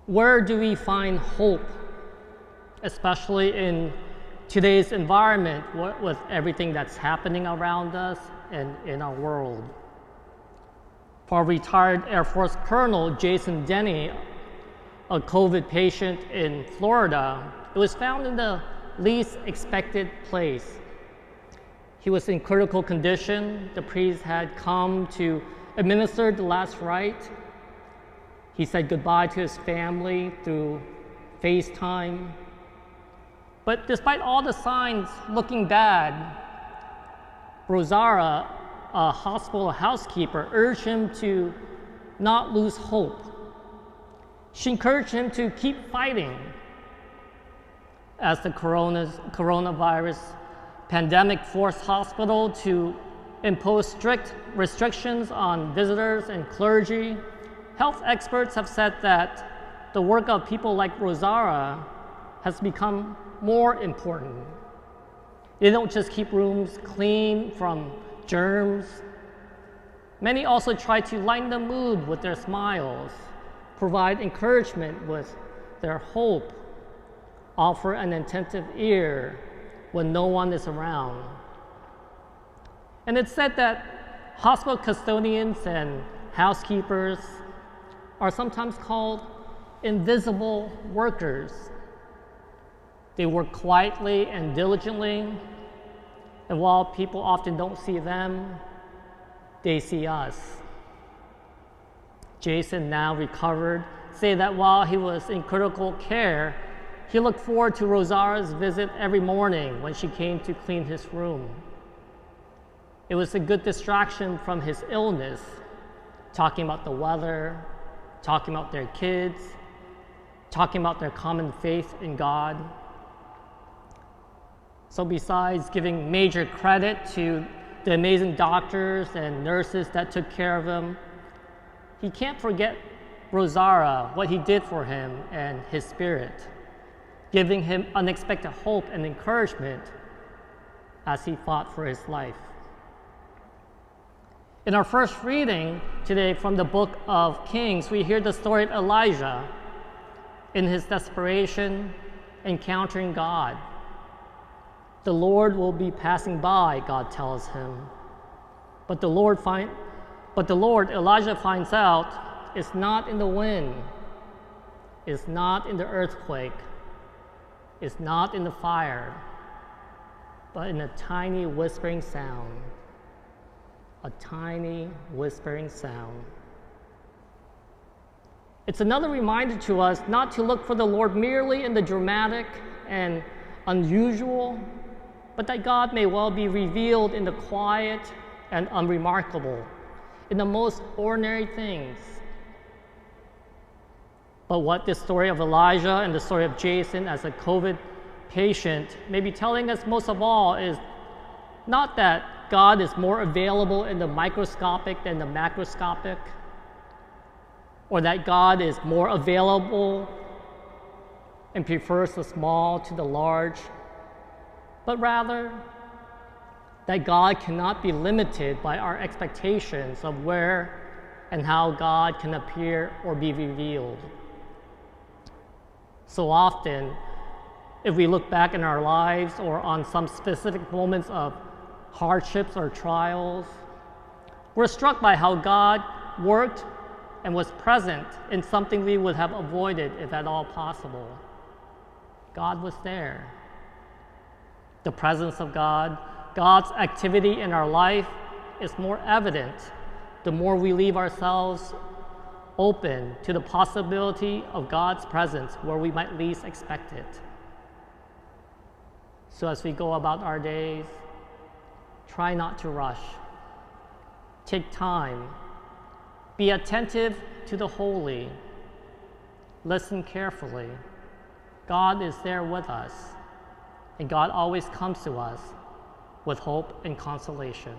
Where do we find hope, especially in today's environment with everything that's happening around us and in our world? For retired Air Force Colonel Jason Denny, a COVID patient in Florida, it was found in the least expected place. He was in critical condition. The priest had come to administer the last rite. He said goodbye to his family through FaceTime. But despite all the signs looking bad, Rosara, a hospital housekeeper, urged him to not lose hope. She encouraged him to keep fighting. As the coronavirus pandemic forced hospital to impose strict restrictions on visitors and clergy, health experts have said that the work of people like Rosara has become more important. They don't just keep rooms clean from germs. Many also try to lighten the mood with their smiles, provide encouragement with their hope, offer an attentive ear when no one is around. And it's said that hospital custodians and housekeepers are sometimes called invisible workers. They work quietly and diligently, and while people often don't see them, they see us. Jason, now recovered, said that while he was in critical care, he looked forward to Rosara's visit every morning when she came to clean his room. It was a good distraction from his illness, talking about the weather, talking about their kids, talking about their common faith in God. So besides giving major credit to the amazing doctors and nurses that took care of him, he can't forget Rosara, what he did for him and his spirit, giving him unexpected hope and encouragement as he fought for his life. In our first reading today from the book of Kings, we hear the story of Elijah in his desperation, encountering God. The Lord will be passing by, God tells him. But Elijah finds out, is not in the wind, is not in the earthquake, is not in the fire, but in a tiny whispering sound. A tiny whispering sound. It's another reminder to us not to look for the Lord merely in the dramatic and unusual, but that God may well be revealed in the quiet and unremarkable, in the most ordinary things. But what this story of Elijah and the story of Jason as a COVID patient may be telling us most of all is not that God is more available in the microscopic than the macroscopic, or that God is more available and prefers the small to the large, but rather that God cannot be limited by our expectations of where and how God can appear or be revealed. So often, if we look back in our lives or on some specific moments of hardships or trials, we're struck by how God worked and was present in something we would have avoided if at all possible. God was there. The presence of God, God's activity in our life is more evident the more we leave ourselves open to the possibility of God's presence where we might least expect it. So as we go about our days, try not to rush. Take time. Be attentive to the holy. Listen carefully. God is there with us, and God always comes to us with hope and consolation.